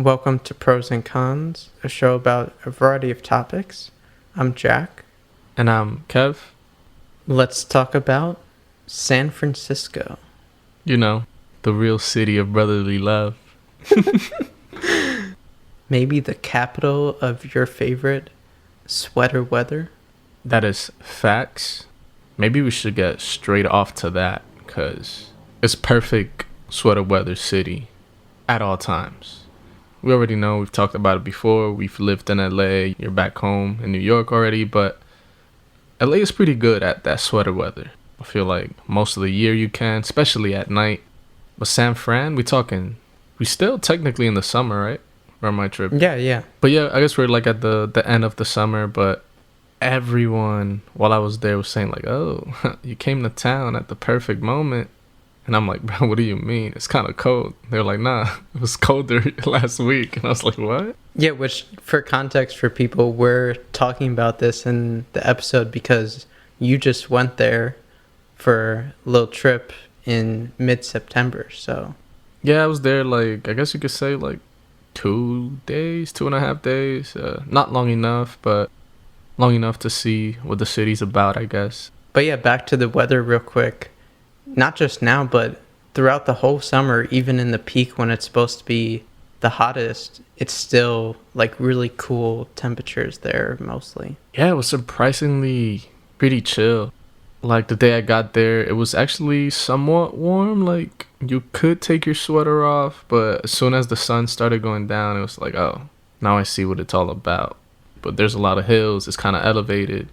Welcome to Pros and Cons, a show about a variety of topics. I'm Jack. And I'm Kev. Let's talk about San Francisco. You know, the real city of brotherly love. Maybe the capital of your favorite sweater weather. That is facts. Maybe we should get straight off to that, because it's perfect sweater weather city at all times. We already know, we've talked about it before. We've lived in LA. You're back home in New York already, but LA is pretty good at that sweater weather. I feel like most of the year you can, especially at night. But San Fran, we still technically in the summer, right? Or am I tripping? Yeah. But yeah, I guess we're like at the end of the summer, but everyone while I was there was saying like, oh, you came to town at the perfect moment. And I'm like, bro, what do you mean? It's kind of cold. They're like, nah, it was colder last week. And I was like, what? Yeah, which for context for people, we're talking about this in the episode because you just went there for a little trip in mid-September, so. Yeah, I was there like, I guess you could say like 2.5 days. Not long enough, but long enough to see what the city's about, I guess. But yeah, back to the weather real quick. Not just now, but throughout the whole summer, even in the peak when it's supposed to be the hottest, it's still like really cool temperatures there mostly. Yeah, it was surprisingly pretty chill. Like the day I got there, it was actually somewhat warm. Like you could take your sweater off, but as soon as the sun started going down, it was like, oh, now I see what it's all about. But there's a lot of hills, it's kind of elevated,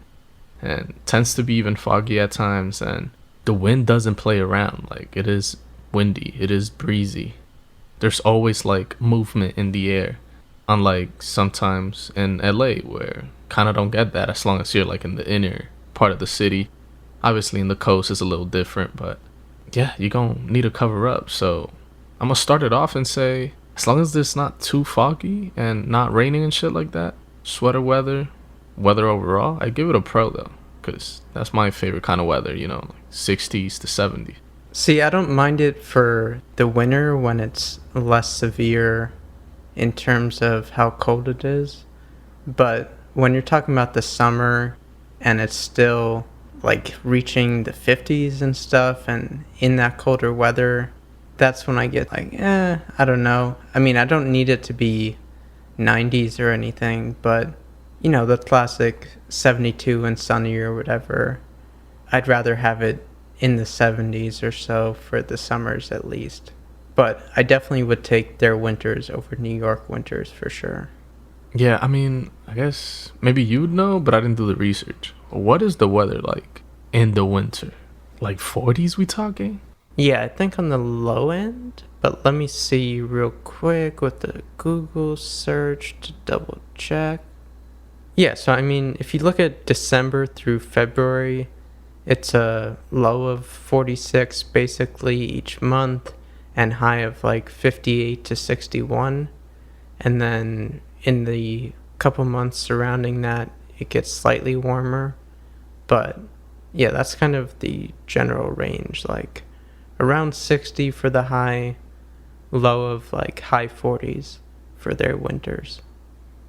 and tends to be even foggy at times, and the wind doesn't play around. Like it is windy, it is breezy. There's always like movement in the air, unlike sometimes in LA where kind of don't get that as long as you're like in the inner part of the city. Obviously in the coast is a little different, but yeah, you're gonna need to cover up. So I'm gonna start it off and say, as long as it's not too foggy and not raining and shit like that, sweater weather overall, I give it a pro though, because that's my favorite kind of weather, you know, like 60s to 70s. See, I don't mind it for the winter when it's less severe in terms of how cold it is. But when you're talking about the summer and it's still like reaching the 50s and stuff and in that colder weather, that's when I get like, I don't know. I mean, I don't need it to be 90s or anything, but you know, the classic 72 and sunny or whatever. I'd rather have it in the 70s or so for the summers at least. But I definitely would take their winters over New York winters for sure. Yeah, I mean, I guess maybe you'd know, but I didn't do the research. What is the weather like in the winter? Like 40s we talking? Yeah, I think on the low end. But let me see real quick with the Google search to double check. Yeah, so I mean, if you look at December through February, it's a low of 46 basically each month and high of like 58 to 61. And then in the couple months surrounding that, it gets slightly warmer. But yeah, that's kind of the general range, like around 60 for the high, low of like high 40s for their winters.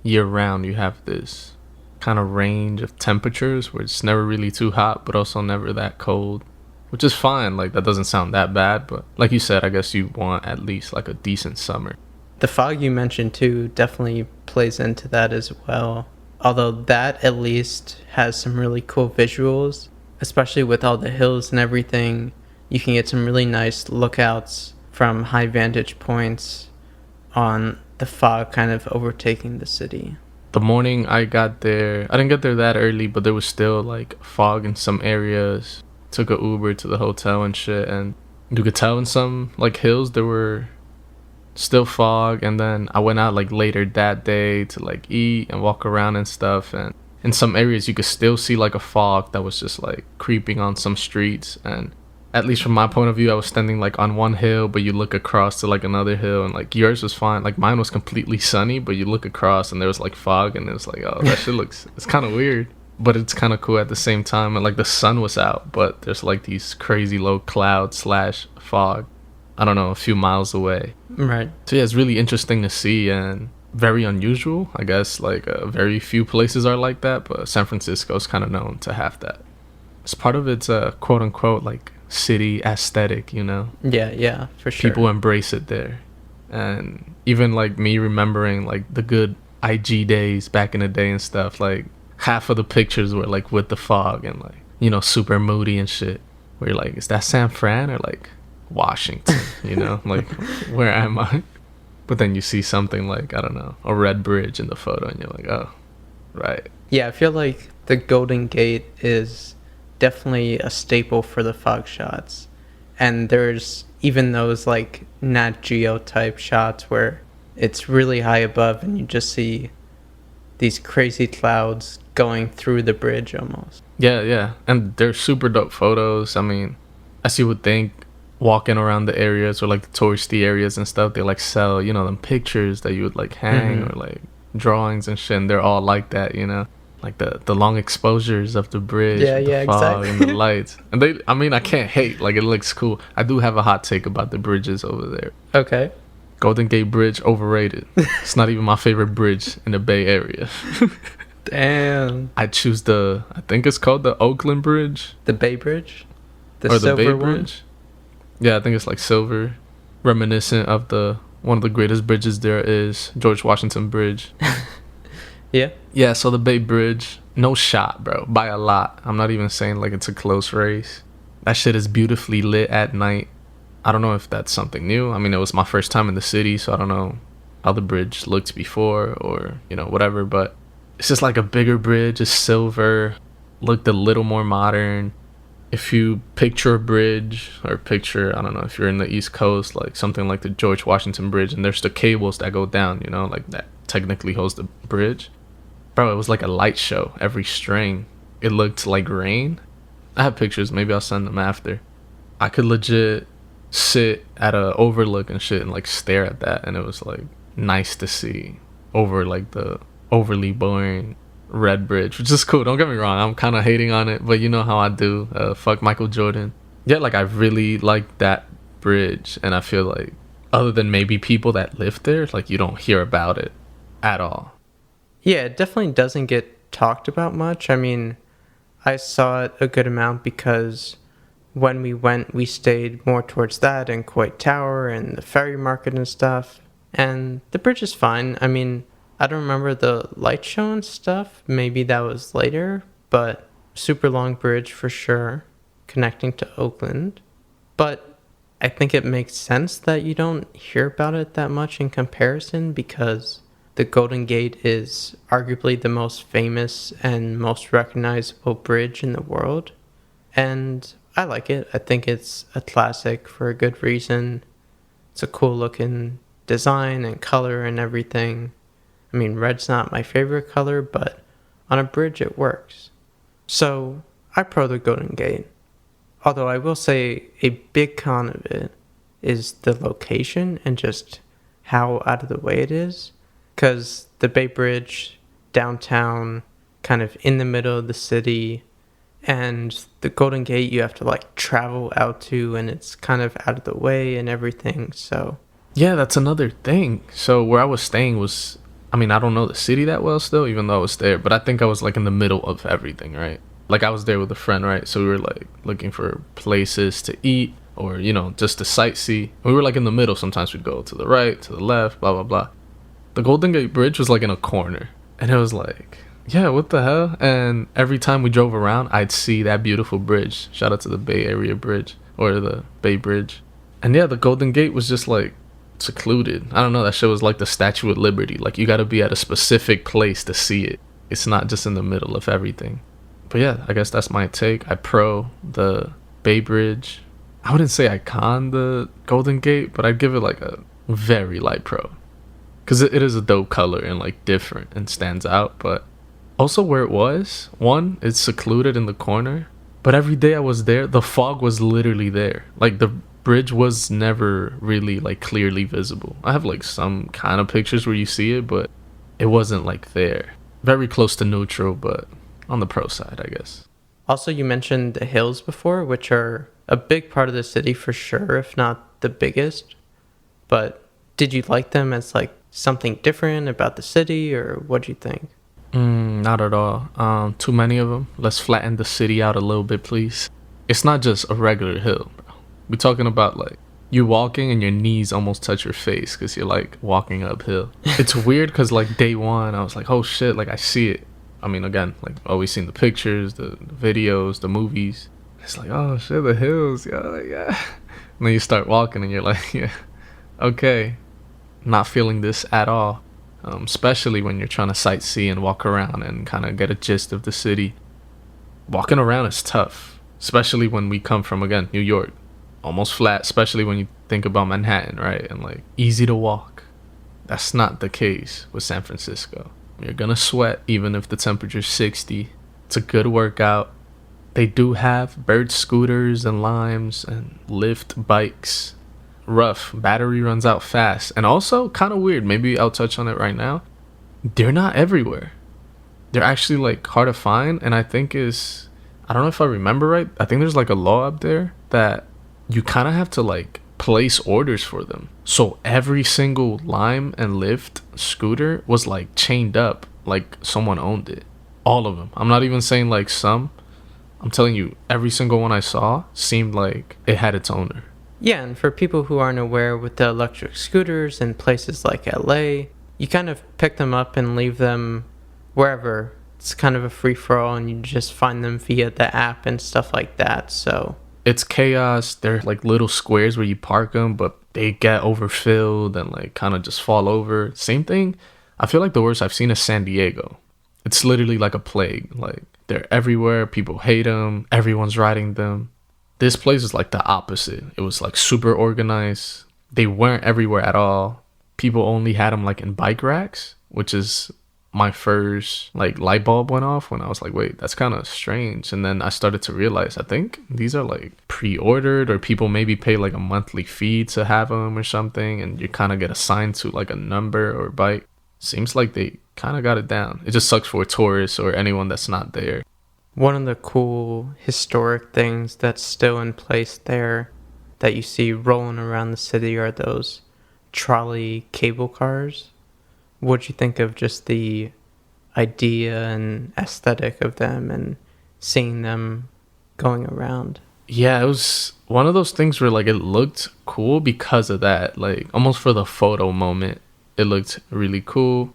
Year round, you have this kind of range of temperatures where it's never really too hot but also never that cold, which is fine. Like that doesn't sound that bad, but like you said, I guess you want at least like a decent summer. The fog you mentioned too definitely plays into that as well, although that at least has some really cool visuals, especially with all the hills and everything. You can get some really nice lookouts from high vantage points on the fog kind of overtaking the city. The morning I got there, I didn't get there that early, but there was still like fog in some areas. Took a Uber to the hotel and shit, and you could tell in some like hills there were still fog. And then I went out like later that day to like eat and walk around and stuff, and in some areas you could still see like a fog that was just like creeping on some streets. And at least from my point of view, I was standing like on one hill, but you look across to like another hill, and like yours was fine. Like mine was completely sunny, but you look across and there was like fog, and it was like, oh, that shit it's kind of weird, but it's kind of cool at the same time. And like the sun was out, but there's like these crazy low cloud / fog. I don't know, a few miles away. Right. So yeah, it's really interesting to see and very unusual. I guess like very few places are like that, but San Francisco's kind of known to have that. It's part of its quote unquote like city aesthetic, you know? Yeah, for sure. People embrace it there. And even like me remembering like the good IG days back in the day and stuff, like half of the pictures were like with the fog and like, you know, super moody and shit. Where you're like, is that San Fran or like Washington? You know, like where am I? But then you see something like, I don't know, a red bridge in the photo and you're like, oh, right. Yeah, I feel like the Golden Gate is definitely a staple for the fog shots. And there's even those like Nat Geo type shots where it's really high above and you just see these crazy clouds going through the bridge almost. Yeah. And they're super dope photos. I mean, as you would think, walking around the areas or like the touristy areas and stuff, they like sell, you know, them pictures that you would like hang or like drawings and shit. And they're all like that, you know, like the long exposures of the bridge, the fog exactly. and the lights. And they, I mean, I can't hate, like it looks cool. I do have a hot take about the bridges over there. Okay. Golden Gate Bridge, overrated. It's not even my favorite bridge in the Bay Area. Damn. I choose I think it's called the Oakland Bridge. The Bay Bridge? The silver Bay one? Bridge. Yeah, I think it's like silver, reminiscent of one of the greatest bridges there is, George Washington Bridge. Yeah, so the Bay Bridge, no shot, bro, by a lot. I'm not even saying like it's a close race. That shit is beautifully lit at night. I don't know if that's something new. I mean, it was my first time in the city, so I don't know how the bridge looked before or, you know, whatever, but it's just like a bigger bridge. It's silver, looked a little more modern. If you picture a bridge or picture, I don't know, if you're in the East Coast, like something like the George Washington Bridge, and there's the cables that go down, you know, like that technically holds the bridge. Bro, it was like a light show every string. It looked like rain. I have pictures, maybe I'll send them after. I could legit sit at a overlook and shit and like stare at that, and it was like nice to see over like the overly boring red bridge, which is cool. Don't get me wrong, I'm kind of hating on it, but you know how I do. Fuck Michael Jordan. Yeah, like I really like that bridge, and I feel like other than maybe people that live there, like you don't hear about it at all. Yeah, it definitely doesn't get talked about much. I mean, I saw it a good amount because when we went, we stayed more towards that and Coit Tower and the ferry market and stuff. And the bridge is fine. I mean, I don't remember the light show and stuff. Maybe that was later, but super long bridge for sure, connecting to Oakland. But I think it makes sense that you don't hear about it that much in comparison because the Golden Gate is arguably the most famous and most recognizable bridge in the world. And I like it. I think it's a classic for a good reason. It's a cool looking design and color and everything. I mean, red's not my favorite color, but on a bridge it works. So I pro the Golden Gate. Although I will say a big con of it is the location and just how out of the way it is. Because the Bay Bridge, downtown, kind of in the middle of the city, and the Golden Gate you have to like travel out to, and it's kind of out of the way and everything. So yeah, that's another thing. So where I was staying was, I mean, I don't know the city that well still, even though I was there, but I think I was like in the middle of everything, right? Like I was there with a friend, right? So we were like looking for places to eat or, you know, just to sightsee. We were like in the middle. Sometimes we'd go to the right, to the left, blah, blah, blah. The Golden Gate Bridge was like in a corner, and it was like, yeah, what the hell? And every time we drove around, I'd see that beautiful bridge. Shout out to the Bay Area Bridge or the Bay Bridge. And yeah, the Golden Gate was just like secluded. I don't know, that shit was like the Statue of Liberty. Like you gotta be at a specific place to see it. It's not just in the middle of everything. But yeah, I guess that's my take. I pro the Bay Bridge. I wouldn't say I con the Golden Gate, but I'd give it like a very light pro. Because it is a dope color and like different and stands out. But also where it was, one, it's secluded in the corner. But every day I was there, the fog was literally there. Like the bridge was never really like clearly visible. I have like some kind of pictures where you see it, but it wasn't like there. Very close to neutral, but on the pro side, I guess. Also, you mentioned the hills before, which are a big part of the city for sure, if not not the biggest, but did you like them as like something different about the city, or what do you think? Not at all. Too many of them. Let's flatten the city out a little bit, please. It's not just a regular hill, bro. We're talking about like you walking and your knees almost touch your face because you're like walking uphill. It's weird because like day one, I was like, oh shit, like I see it. I mean, again, like always seen the pictures, the videos, the movies. It's like, oh shit, the hills, yeah, like, yeah. And then you start walking and you're like, yeah, okay, not feeling this at all. Especially when you're trying to sightsee and walk around and kind of get a gist of the city. Walking around is tough, especially when we come from, again, New York. Almost flat, especially when you think about Manhattan, right? And like easy to walk. That's not the case with San Francisco. You're gonna sweat even if the temperature's 60. It's a good workout. They do have bird scooters and limes and Lyft bikes. Rough. Battery runs out fast. And also kind of weird. Maybe I'll touch on it right now. They're not everywhere. They're actually like hard to find. And I think I don't know if I remember right. I think there's like a law up there that you kind of have to like place orders for them. So every single Lime and Lyft scooter was like chained up like someone owned it. All of them. I'm not even saying like some. I'm telling you, every single one I saw seemed like it had its owner. Yeah, and for people who aren't aware, with the electric scooters in places like LA, you kind of pick them up and leave them wherever. It's kind of a free-for-all, and you just find them via the app and stuff like that, so it's chaos. They're like little squares where you park them, but they get overfilled and like kind of just fall over. Same thing. I feel like the worst I've seen is San Diego. It's literally like a plague. Like they're everywhere. People hate them. Everyone's riding them. This place is like the opposite. It was like super organized. They weren't everywhere at all. People only had them like in bike racks, which is my first like light bulb went off when I was like, wait, that's kind of strange. And then I started to realize, I think these are like pre-ordered, or people maybe pay like a monthly fee to have them or something, and you kind of get assigned to like a number or bike. Seems like they kind of got it down. It just sucks for tourists or anyone that's not there. One of the cool historic things that's still in place there that you see rolling around the city are those trolley cable cars. What'd you think of just the idea and aesthetic of them and seeing them going around? Yeah, it was one of those things where like it looked cool because of that. Like almost for the photo moment, it looked really cool.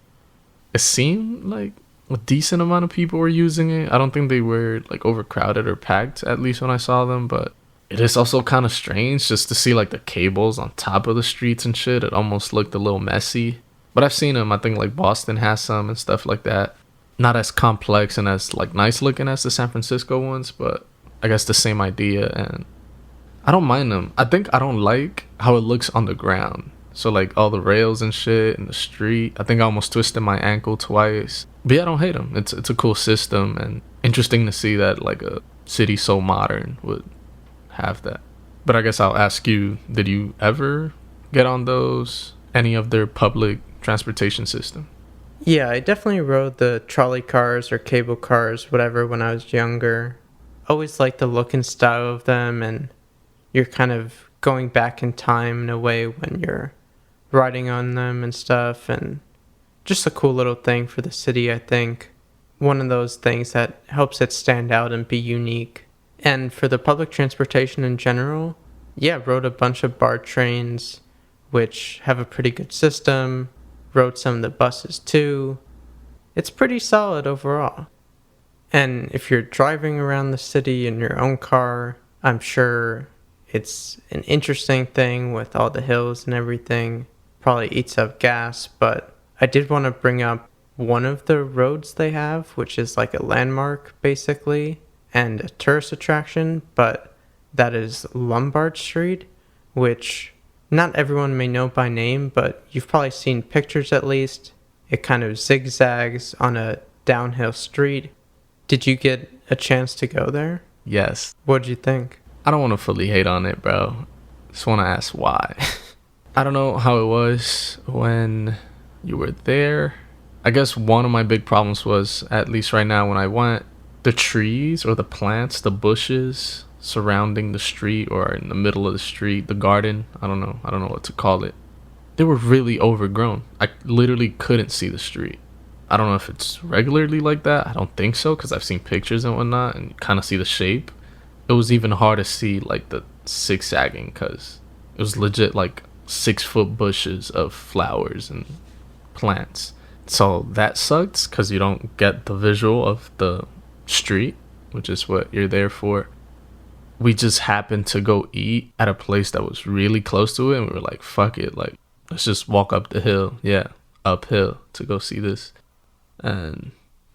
It seemed like a decent amount of people were using it. I don't think they were like overcrowded or packed, at least when I saw them, but it is also kind of strange just to see like the cables on top of the streets and shit. It almost looked a little messy. But I've seen them. I think like Boston has some and stuff like that. Not as complex and as like nice looking as the San Francisco ones, but I guess the same idea. And I don't mind them. I think I don't like how it looks on the ground. So like all the rails and shit in the street. I think I almost twisted my ankle twice. But yeah, I don't hate them. It's a cool system and interesting to see that like a city so modern would have that. But I guess I'll ask you, did you ever get on those? Any of their public transportation system? Yeah, I definitely rode the trolley cars or cable cars, whatever, when I was younger. Always liked the look and style of them, and you're kind of going back in time in a way when you're riding on them and stuff, and just a cool little thing for the city, I think. One of those things that helps it stand out and be unique. And for the public transportation in general, yeah, rode a bunch of BART trains, which have a pretty good system. Rode some of the buses too. It's pretty solid overall. And if you're driving around the city in your own car, I'm sure it's an interesting thing with all the hills and everything. Probably eats up gas, but I did want to bring up one of the roads they have, which is like a landmark basically, and a tourist attraction, but that is Lombard Street, which not everyone may know by name, but you've probably seen pictures at least. It kind of zigzags on a downhill street. Did you get a chance to go there? Yes. What'd you think? I don't want to fully hate on it, bro. Just want to ask why. I don't know how it was when you were there. I guess one of my big problems was, at least right now when I went, the trees or the plants, the bushes, surrounding the street or in the middle of the street, the garden. I don't know what to call it. They were really overgrown. I literally couldn't see the street. I don't know if it's regularly like that. I don't think so, because I've seen pictures and whatnot and kind of see the shape. It was even hard to see like the zigzagging, because it was legit like 6-foot bushes of flowers and plants. So that sucks, because you don't get the visual of the street, which is what you're there for. We just happened to go eat at a place that was really close to it, and we were like, fuck it, like, let's just walk up the hill. Yeah, uphill to go see this. And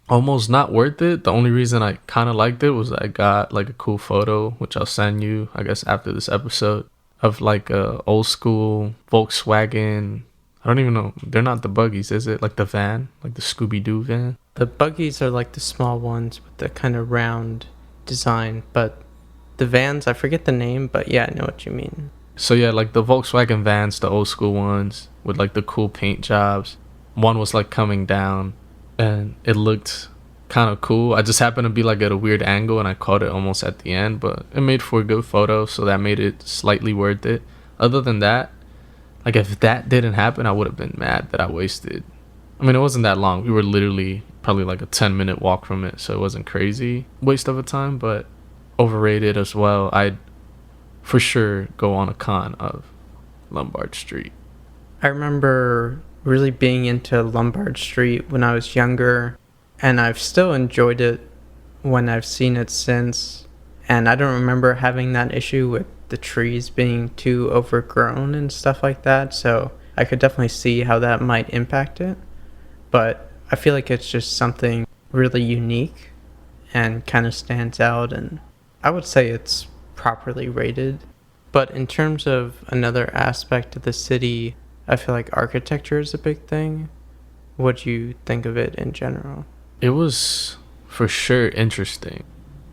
almost not worth it. The only reason I kind of liked it was I got like a cool photo, which I'll send you, I guess, after this episode, of like a old school Volkswagen. I don't even know. They're not the buggies, is it? Like the van, like the Scooby-Doo van. The buggies are like the small ones with the kind of round design, but the vans, I forget the name, but yeah, I know what you mean. So yeah, like the Volkswagen vans, the old school ones with like the cool paint jobs. One was like coming down, and it looked kind of cool. I just happened to be like at a weird angle, and I caught it almost at the end, but it made for a good photo, so that made it slightly worth it. Other than that, like if that didn't happen, I would have been mad that I wasted. I mean, it wasn't that long. We were literally probably like a 10-minute walk from it, so it wasn't crazy waste of a time, but overrated as well. I'd for sure go on a con of Lombard Street. I remember really being into Lombard Street when I was younger, and I've still enjoyed it when I've seen it since. And I don't remember having that issue with the trees being too overgrown and stuff like that, so I could definitely see how that might impact it. But I feel like it's just something really unique and kind of stands out, and I would say it's properly rated. But in terms of another aspect of the city, I feel like architecture is a big thing. What do you think of it in general? It was for sure interesting.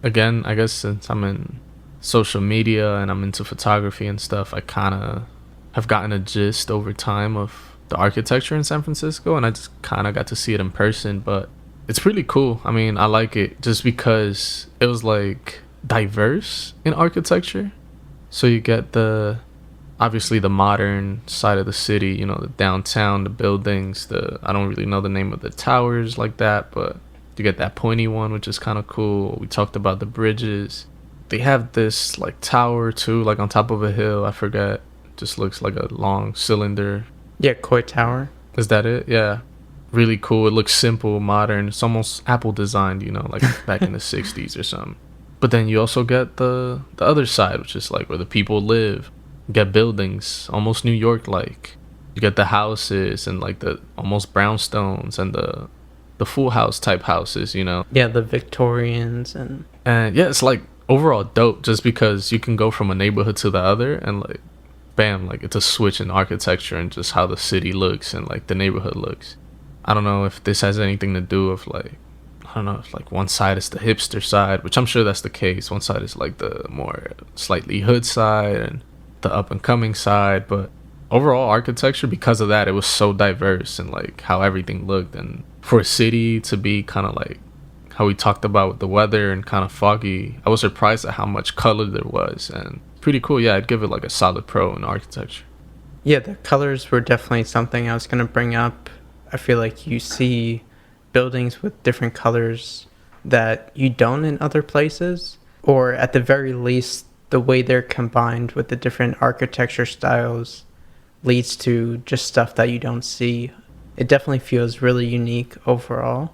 Again, I guess since I'm in social media and I'm into photography and stuff, I kind of have gotten a gist over time of the architecture in San Francisco, and I just kind of got to see it in person. But it's really cool. I mean, I like it just because it was like diverse in architecture. So you get obviously the modern side of the city, you know, the downtown, the buildings, I don't really know the name of the towers like that, but you get that pointy one, which is kind of cool. We talked about the bridges. They have this like tower too, like on top of a hill. I forget. Just looks like a long cylinder. Yeah, Koi Tower. Is that it? Yeah. Really cool. It looks simple, modern. It's almost Apple designed, you know, like back in the 60s or something. But then you also get the other side, which is like where the people live. You get buildings, almost New York like. You get the houses and like the almost brownstones and the full house type houses, you know. Yeah, the Victorians and yeah, it's like overall dope just because you can go from a neighborhood to the other and like bam, like it's a switch in architecture and just how the city looks and like the neighborhood looks. I don't know if this has anything to do with like, I don't know if like one side is the hipster side, which I'm sure that's the case. One side is like the more slightly hood side and the up and coming side, but overall architecture, because of that, it was so diverse and like how everything looked. And for a city to be kind of like how we talked about with the weather and kind of foggy, I was surprised at how much color there was, and pretty cool. Yeah, I'd give it like a solid pro in architecture. Yeah, the colors were definitely something I was going to bring up. I feel like you see buildings with different colors that you don't in other places, or at the very least the way they're combined with the different architecture styles leads to just stuff that you don't see. It definitely feels really unique overall.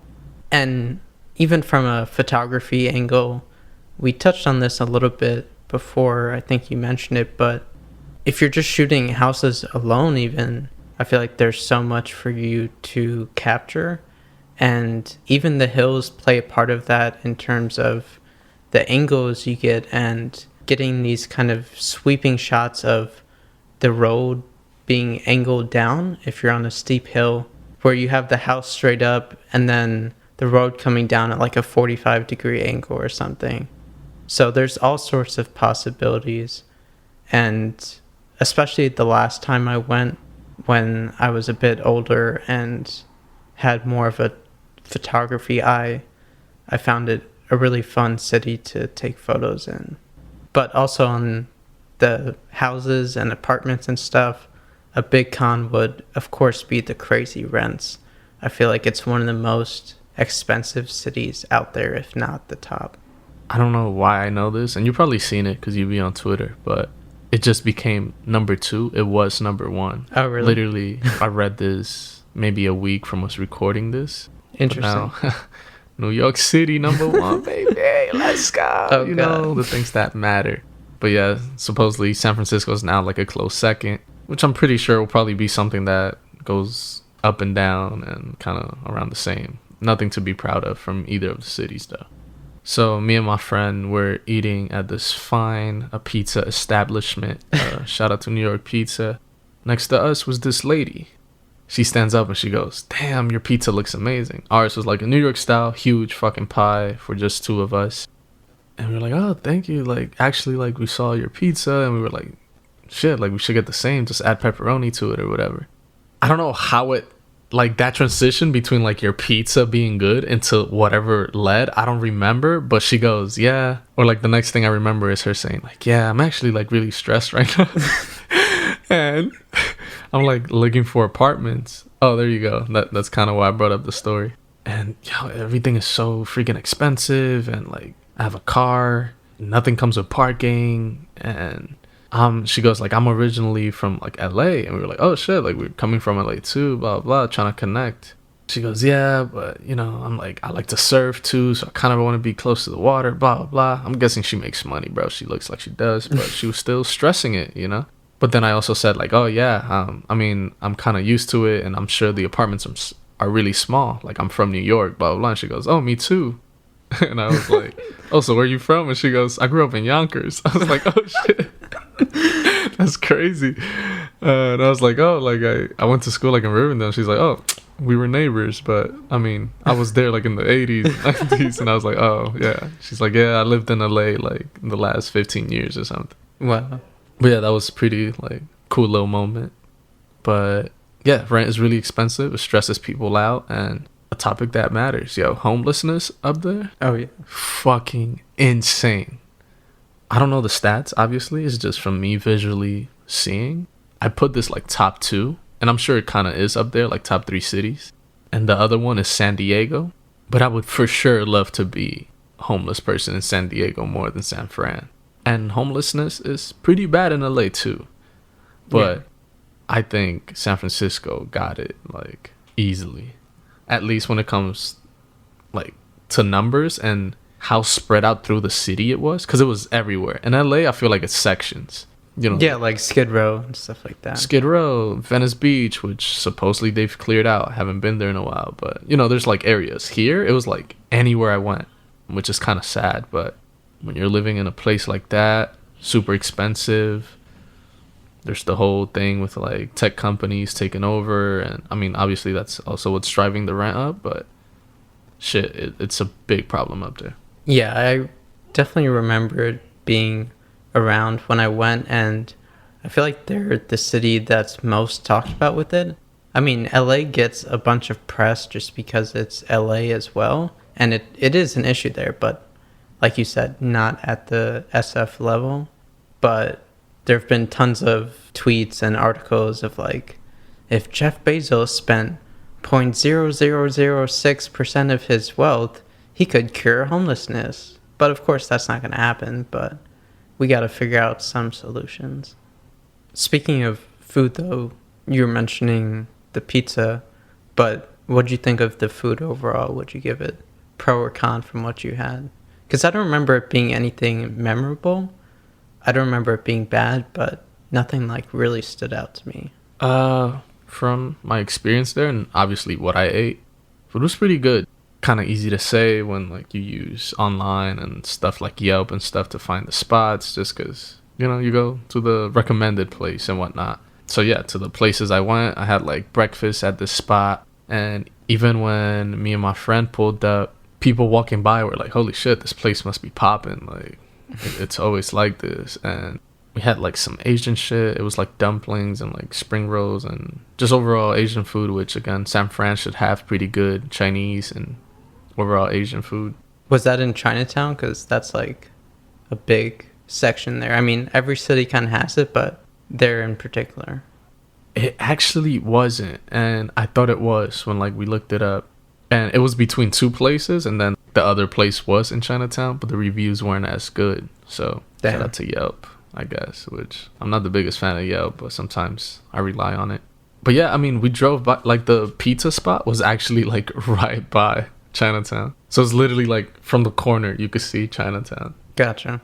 And even from a photography angle, we touched on this a little bit before, I think you mentioned it, but if you're just shooting houses alone even, I feel like there's so much for you to capture. And even the hills play a part of that in terms of the angles you get and getting these kind of sweeping shots of the road being angled down if you're on a steep hill, where you have the house straight up and then the road coming down at like a 45-degree angle or something. So there's all sorts of possibilities. And especially the last time I went, when I was a bit older and had more of a photography eye, I found it a really fun city to take photos in. But also on the houses and apartments and stuff, a big con would, of course, be the crazy rents. I feel like it's one of the most expensive cities out there, if not the top. I don't know why I know this, and you've probably seen it because you be on Twitter, but it just became number 2. It was number 1. Oh, really? Literally, I read this maybe a week from us recording this. Interesting. Now, New York City, number 1, baby. Let's go. Oh, you God. know, the things that matter. But yeah, supposedly San Francisco is now like a close second, which I'm pretty sure will probably be something that goes up and down and kind of around the same. Nothing to be proud of from either of the cities, though. So me and my friend were eating at this fine pizza establishment. Shout out to New York Pizza. Next to us was this lady. She stands up and she goes, "Damn, your pizza looks amazing." Ours was like a New York style, huge fucking pie for just 2 of us. And we were like, "Oh, thank you. Like, actually, like, we saw your pizza." And we were like, "Shit, like, we should get the same. Just add pepperoni to it or whatever." I don't know how it, like, that transition between, like, your pizza being good into whatever led. I don't remember. But she goes, "Yeah." Or, like, the next thing I remember is her saying, like, "Yeah, I'm actually, like, really stressed right now." And I'm, like, looking for apartments. Oh, there you go. That's kind of why I brought up the story. And, yo, everything is so freaking expensive. And, like, I have a car. Nothing comes with parking. And she goes, like, "I'm originally from, like, LA." And we were like, "Oh, shit. Like, we're coming from LA, too. Blah, blah, trying to connect." She goes, "Yeah, but, you know, I'm like, I like to surf, too. So I kind of want to be close to the water, blah, blah, blah." I'm guessing she makes money, bro. She looks like she does. But she was still stressing it, you know? But then I also said, like, "Oh, yeah, I mean, I'm kind of used to it, and I'm sure the apartments are really small. Like, I'm from New York, blah, blah, blah." And she goes, "Oh, me too." And I was like, "Oh, so where are you from?" And she goes, "I grew up in Yonkers." I was like, "Oh, shit." That's crazy. And I was like, "Oh, like, I went to school, like, in Rivendell." She's like, "Oh, we were neighbors, but, I mean, I was there, like, in the 80s, 90s. And I was like, "Oh, yeah." She's like, "Yeah, I lived in LA, like, in the last 15 years or something." Wow. But yeah, that was pretty, like, cool little moment. But yeah, rent is really expensive. It stresses people out. And a topic that matters, yo, homelessness up there. Oh, yeah. Fucking insane. I don't know the stats, obviously. It's just from me visually seeing. I put this, like, top 2. And I'm sure it kind of is up there, like, top 3 cities. And the other one is San Diego. But I would for sure love to be a homeless person in San Diego more than San Fran. And homelessness is pretty bad in LA too. But yeah. I think San Francisco got it, like, easily. At least when it comes, like, to numbers and how spread out through the city it was. Because it was everywhere. In LA, I feel like it's sections. You know? Yeah, like Skid Row and stuff like that. Skid Row, Venice Beach, which supposedly they've cleared out. I haven't been there in a while. But, you know, there's, like, areas. Here, it was, like, anywhere I went. Which is kind of sad, but when you're living in a place like that, super expensive, there's the whole thing with, like, tech companies taking over. And I mean, obviously that's also what's driving the rent up, but shit, it's a big problem up there. Yeah, I definitely remember it being around when I went, and I feel like they're the city that's most talked about with it. I mean, LA gets a bunch of press just because it's LA as well, and it is an issue there, but like you said, not at the SF level. But there have been tons of tweets and articles of, like, if Jeff Bezos spent 0.0006% of his wealth, he could cure homelessness. But of course, that's not going to happen, but we got to figure out some solutions. Speaking of food, though, you were mentioning the pizza, but what'd you think of the food overall? Would you give it pro or con from what you had? Because I don't remember it being anything memorable. I don't remember it being bad, but nothing, like, really stood out to me. From my experience there, and obviously what I ate, food was pretty good. Kind of easy to say when, like, you use online and stuff like Yelp and stuff to find the spots, just because, you know, you go to the recommended place and whatnot. So yeah, to the places I went, I had, like, breakfast at this spot. And even when me and my friend pulled up, people walking by were like, "Holy shit, this place must be popping. Like, it's always like this." And we had, like, some Asian shit. It was, like, dumplings and, like, spring rolls and just overall Asian food, which, again, San Fran should have pretty good Chinese and overall Asian food. Was that in Chinatown? Because that's, like, a big section there? I mean, every city kind of has it, but there in particular. It actually wasn't, and I thought it was when like we looked it up, and it was between two places, and then the other place was in Chinatown, but the reviews weren't as good. So shout out to Yelp, I guess, which I'm not the biggest fan of Yelp, but sometimes I rely on it. But yeah, I mean, we drove by, like the pizza spot was actually like right by Chinatown. So it's literally like from the corner, you could see Chinatown. Gotcha.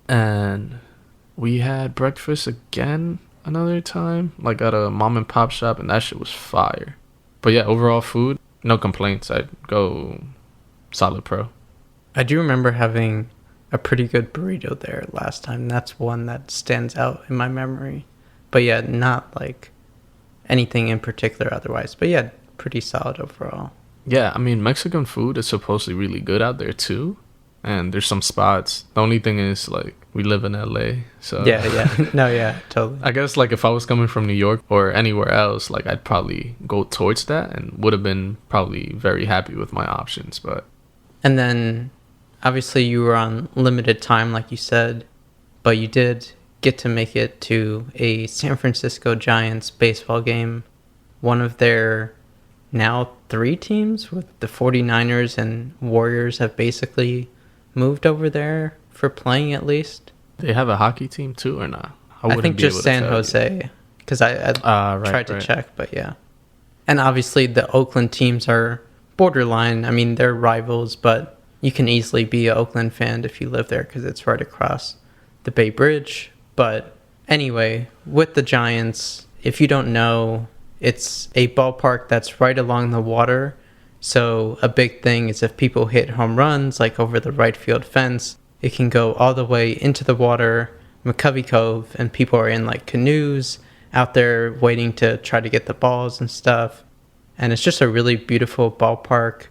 And we had breakfast again another time, like at a mom and pop shop, and that shit was fire. But yeah, overall food, no complaints. I'd go solid pro. I do remember having a pretty good burrito there last time. That's one that stands out in my memory. But yeah, not like anything in particular otherwise. But yeah, pretty solid overall. Yeah, I mean, Mexican food is supposedly really good out there too. And there's some spots. The only thing is, like, we live in LA, so... Yeah. No, yeah, totally. I guess, like, if I was coming from New York or anywhere else, like, I'd probably go towards that and would have been probably very happy with my options, but... And then, obviously, you were on limited time, like you said, but you did get to make it to a San Francisco Giants baseball game. One of their now 3 teams, with the 49ers and Warriors, have basically moved over there for playing at least. They have a hockey team too or not? I think just San Jose, because I tried to check, but yeah. And obviously the Oakland teams are borderline. I mean, they're rivals, but you can easily be an Oakland fan if you live there because it's right across the Bay Bridge. But anyway, with the Giants, if you don't know, it's a ballpark that's right along the water. So a big thing is if people hit home runs, like over the right field fence, it can go all the way into the water, McCovey Cove, and people are in like canoes out there waiting to try to get the balls and stuff. And it's just a really beautiful ballpark.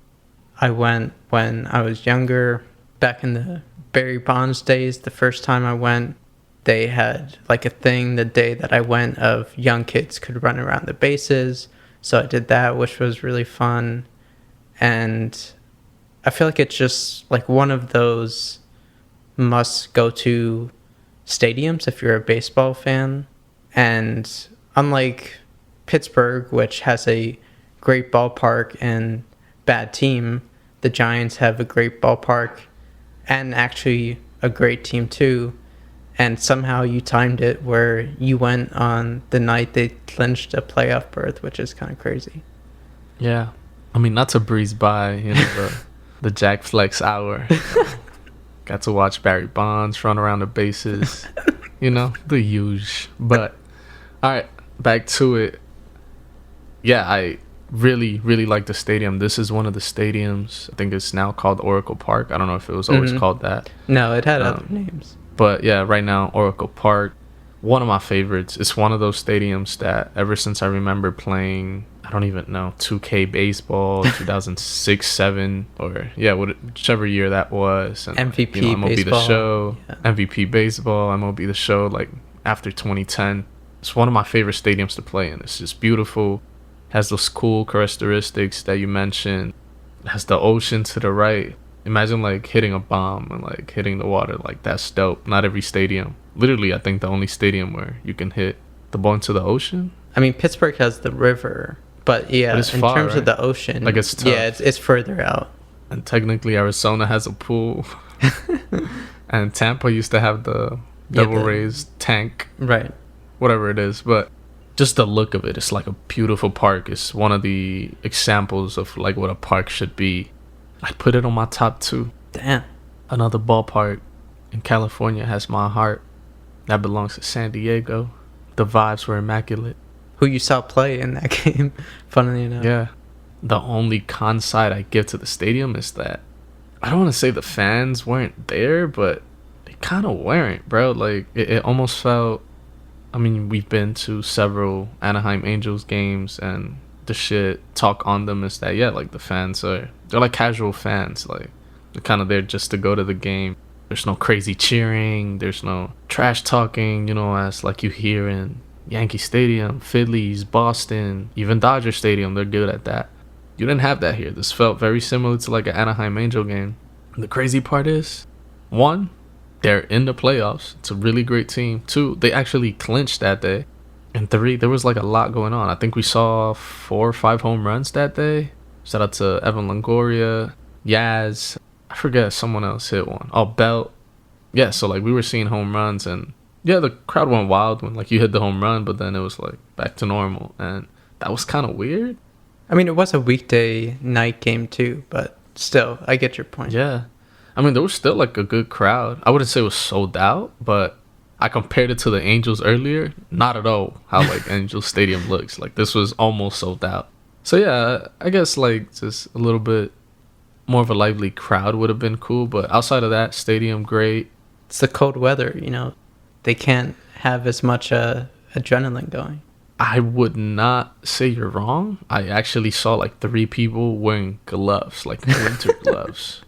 I went when I was younger, back in the Barry Bonds days. The first time I went, they had like a thing the day that I went of young kids could run around the bases. So I did that, which was really fun. And I feel like it's just like one of those must go to stadiums if you're a baseball fan. And unlike Pittsburgh, which has a great ballpark and bad team, the Giants have a great ballpark and actually a great team too. And somehow you timed it where you went on the night they clinched a playoff berth, which is kind of crazy. Yeah. I mean, not to breeze by, the Jack Flex hour. Got to watch Barry Bonds run around the bases. The huge. But, all right, back to it. Yeah, I really, really like the stadium. This is one of the stadiums. I think it's now called Oracle Park. I don't know if it was always called that. No, it had other names. But yeah, right now, Oracle Park, one of my favorites. It's one of those stadiums that ever since I remember playing, I don't even know, 2K baseball, 2006, 7, or yeah, whichever year that was. And, MVP MLB baseball. The Show, yeah. MVP baseball, MLB The Show, like after 2010. It's one of my favorite stadiums to play in. It's just beautiful. Has those cool characteristics that you mentioned. It has the ocean to the right. Imagine like hitting a bomb and like hitting the water. Like that's dope. Not every stadium. Literally, I think the only stadium where you can hit the ball into the ocean. I mean, Pittsburgh has the river, but yeah, but in far, terms right? of the ocean, like it's tough. Yeah, it's further out. And technically, Arizona has a pool, and Tampa used to have the double raised tank, right? Whatever it is, but just the look of it, it's like a beautiful park. It's one of the examples of like what a park should be. I'd put it on my top 2. Damn. Another ballpark in California has my heart. That belongs to San Diego. The vibes were immaculate. Who you saw play in that game, funnily enough. Yeah. The only con side I give to the stadium is that I don't want to say the fans weren't there, but they kind of weren't, bro. Like, it almost felt... I mean, we've been to several Anaheim Angels games, and the shit talk on them is that, yeah, like, the fans they're like casual fans. Like, they're kind of there just to go to the game. There's no crazy cheering. There's no trash talking, as like you hear in Yankee Stadium, Phillies, Boston, even Dodger Stadium. They're good at that. You didn't have that here. This felt very similar to like an Anaheim Angel game. And the crazy part is, one, they're in the playoffs. It's a really great team. 2, they actually clinched that day. And 3, there was like a lot going on. I think we saw 4 or 5 home runs that day. Shout out to Evan Longoria, Yaz. I forget, someone else hit one. Oh, Belt. Yeah, so like we were seeing home runs, and yeah, the crowd went wild when like you hit the home run, but then it was like back to normal, and that was kind of weird. I mean, it was a weekday night game too, but still, I get your point. Yeah. I mean, there was still like a good crowd. I wouldn't say it was sold out, but I compared it to the Angels earlier. Not at all how like Angels Stadium looks. Like this was almost sold out. So yeah, I guess like just a little bit more of a lively crowd would have been cool. But outside of that, stadium great. It's the cold weather, you know. They can't have as much adrenaline going. I would not say you're wrong. I actually saw like 3 people wearing gloves, like winter gloves,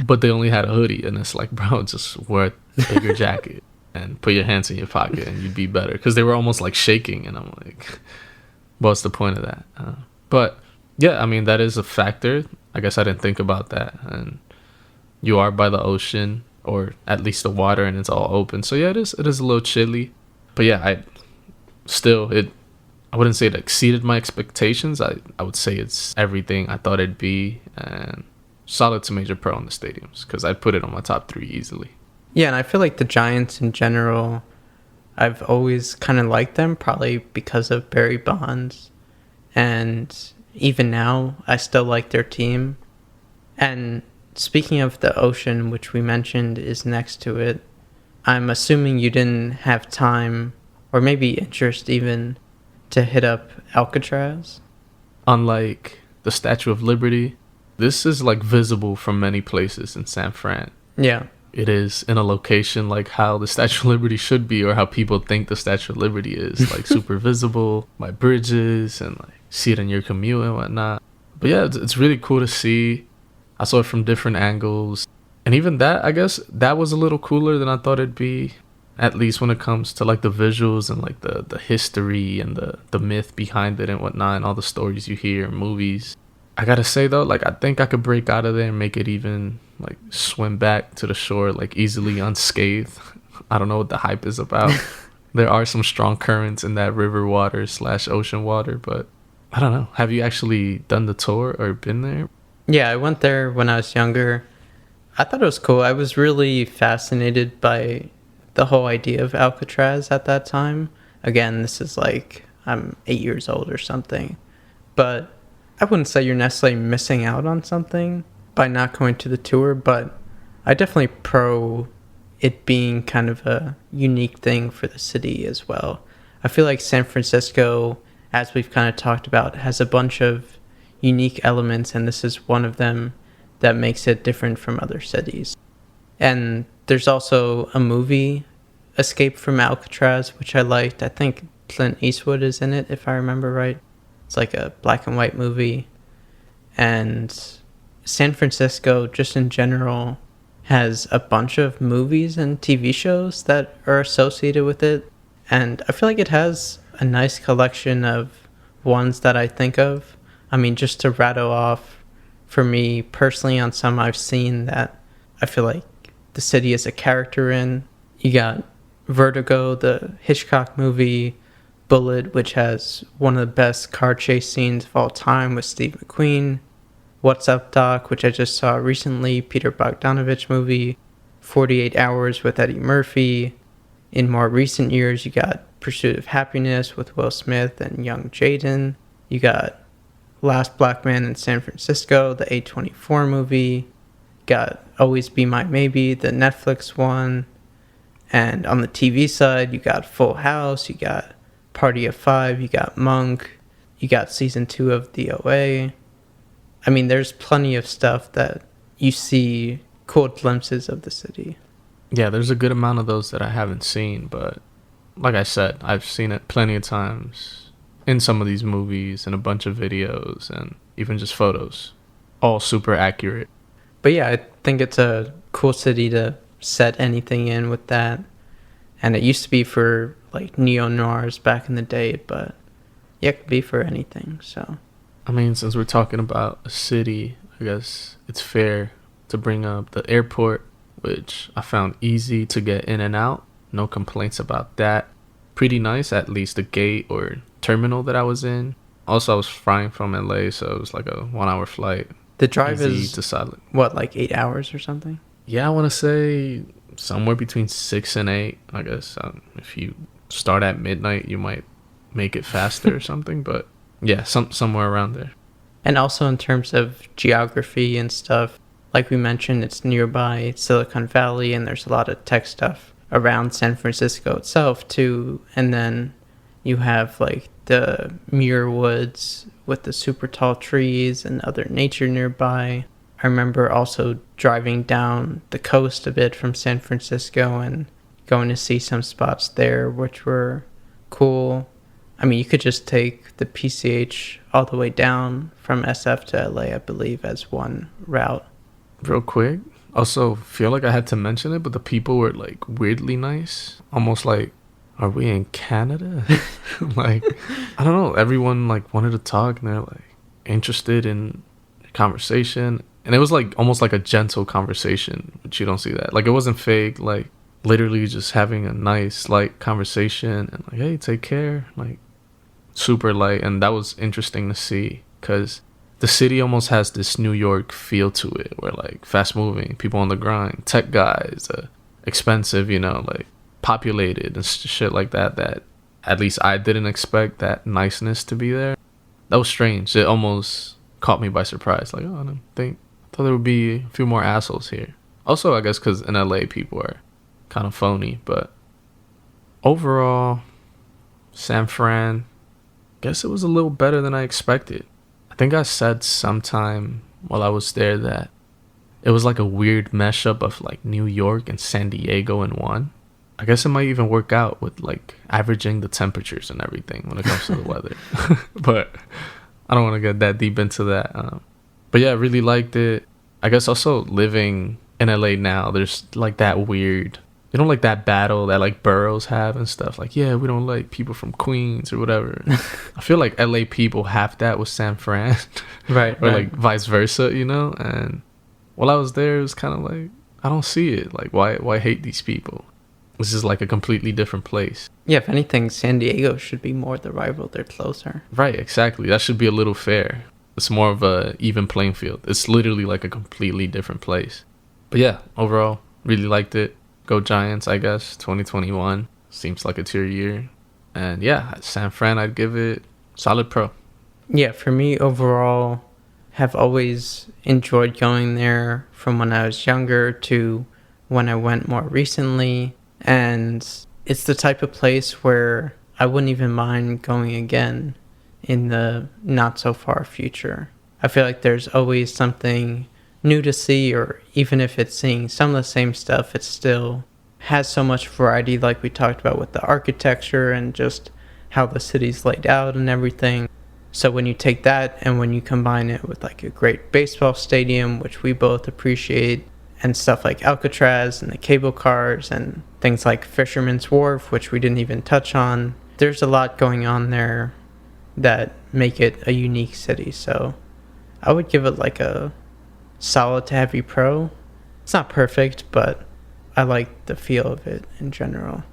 but they only had a hoodie, and it's like, bro, just wear a bigger jacket and put your hands in your pocket and you'd be better, because they were almost like shaking, and I'm like, what's the point of that? But yeah, I mean, that is a factor. I guess I didn't think about that. And you are by the ocean, or at least the water, and it's all open, so yeah, it is a little chilly. But yeah, I wouldn't say it exceeded my expectations. I would say it's everything I thought it'd be, and solid to major pro in the stadiums, because I'd put it on my top 3 easily. Yeah, and I feel like the Giants in general, I've always kind of liked them, probably because of Barry Bonds. And even now, I still like their team. And speaking of the ocean, which we mentioned is next to it, I'm assuming you didn't have time, or maybe interest even, to hit up Alcatraz. Unlike the Statue of Liberty, this is like visible from many places in San Fran. Yeah. It is in a location like how the Statue of Liberty should be, or how people think the Statue of Liberty is, like super visible by bridges, and like see it in your commute and whatnot. But yeah, it's really cool to see. I saw it from different angles, and even that, I guess that was a little cooler than I thought it'd be. At least when it comes to like the visuals and like the history and the myth behind it and whatnot, and all the stories you hear in movies. I gotta say though, like I think I could break out of there and make it even like swim back to the shore like easily unscathed. I don't know what the hype is about. There are some strong currents in that river water / ocean water, but I don't know. Have you actually done the tour or been there? Yeah, I went there when I was younger. I thought it was cool. I was really fascinated by the whole idea of Alcatraz at that time. Again, this is like I'm 8 years old or something, but I wouldn't say you're necessarily missing out on something by not going to the tour, but I definitely pro it being kind of a unique thing for the city as well. I feel like San Francisco, as we've kind of talked about, has a bunch of unique elements, and this is one of them that makes it different from other cities. And there's also a movie, Escape from Alcatraz, which I liked. I think Clint Eastwood is in it, if I remember right. It's like a black and white movie. And San Francisco, just in general, has a bunch of movies and TV shows that are associated with it. And I feel like it has a nice collection of ones that I think of. I mean, just to rattle off, for me personally, on some I've seen that I feel like the city is a character in. You got Vertigo, the Hitchcock movie, Bullet, which has one of the best car chase scenes of all time with Steve McQueen, What's Up Doc, which I just saw recently, Peter Bogdanovich movie, 48 Hours with Eddie Murphy. In more recent years, you got Pursuit of Happiness with Will Smith and young Jaden. You got Last Black Man in San Francisco, the A24 movie. Got Always Be My Maybe, the Netflix one. And on the TV side, you got Full House, you got Party of Five, you got Monk, you got season 2 of The OA. I mean, there's plenty of stuff that you see cool glimpses of the city. Yeah, there's a good amount of those that I haven't seen, but like I said, I've seen it plenty of times in some of these movies and a bunch of videos and even just photos. All super accurate. But yeah, I think it's a cool city to set anything in with that. And it used to be for like neo-noirs back in the day, but yeah, it could be for anything. So I mean, since we're talking about a city, I guess it's fair to bring up the airport. which I found easy to get in and out. No complaints about that. Pretty nice, at least the gate or terminal that I was in. Also, I was flying from LA, so it was like a 1 hour flight. The drive Easy is to silent. what, like 8 hours or something? Yeah, I want to say somewhere between 6 and 8. I guess if you start at midnight, you might make it faster or something. But yeah, somewhere around there. And also in terms of geography and stuff, like we mentioned, it's nearby Silicon Valley, and there's a lot of tech stuff around San Francisco itself too. And then you have like the Muir Woods with the super tall trees and other nature nearby. I remember also driving down the coast a bit from San Francisco and going to see some spots there, which were cool. I mean, you could just take the PCH all the way down from SF to LA, I believe, as one route. Real quick, also feel like I had to mention it, but the people were like weirdly nice. Almost like, are we in Canada? Like, I don't know. Everyone like wanted to talk and they're like interested in conversation. And it was like almost like a gentle conversation, but you don't see that. Like, it wasn't fake. Like, literally just having a nice, light conversation and like, hey, take care. Like, super light. And that was interesting to see because the city almost has this New York feel to it where like fast moving, people on the grind, tech guys, expensive, you know, like populated and shit like that, that at least I didn't expect that niceness to be there. That was strange. It almost caught me by surprise. Like, oh, I thought there would be a few more assholes here. Also, I guess because in LA people are kind of phony, but overall, San Fran, guess it was a little better than I expected. I think I said sometime while I was there that it was like a weird mashup of like New York and San Diego in one. I guess it might even work out with like averaging the temperatures and everything when it comes to the weather. But I don't want to get that deep into that. But yeah, I really liked it. I guess also living in LA now, there's like that weird, you know, like that battle that like boroughs have and stuff. Like, yeah, we don't like people from Queens or whatever. I feel like LA people have that with San Fran. Right. Or like vice versa, you know? And while I was there, it was kind of like, I don't see it. Like, why hate these people? This is like a completely different place. Yeah, if anything, San Diego should be more the rival. They're closer. Right, exactly. That should be a little fair. It's more of a even playing field. It's literally like a completely different place. But yeah, overall, really liked it. Go Giants, I guess. 2021 seems like it's your year. And yeah, San Fran, I'd give it solid pro. Yeah, for me overall, have always enjoyed going there from when I was younger to when I went more recently. And it's the type of place where I wouldn't even mind going again in the not so far future. I feel like there's always something new to see, or even if it's seeing some of the same stuff, it still has so much variety, like we talked about with the architecture and just how the city's laid out and everything. So when you take that and when you combine it with like a great baseball stadium, which we both appreciate, and stuff like Alcatraz and the cable cars and things like Fisherman's Wharf, which we didn't even touch on, there's a lot going on there that make it a unique city. So I would give it like a solid to heavy pro. It's not perfect, but I like the feel of it in general.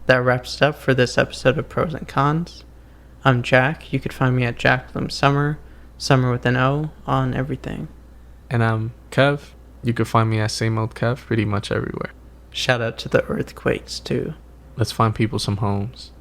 That wraps it up for this episode of Pros and Cons. I'm Jack. You could find me at Jack Lim Summer with an O, on everything. And I'm Kev. You could find me at same old Kev pretty much everywhere. Shout out to the earthquakes too. Let's find people some homes.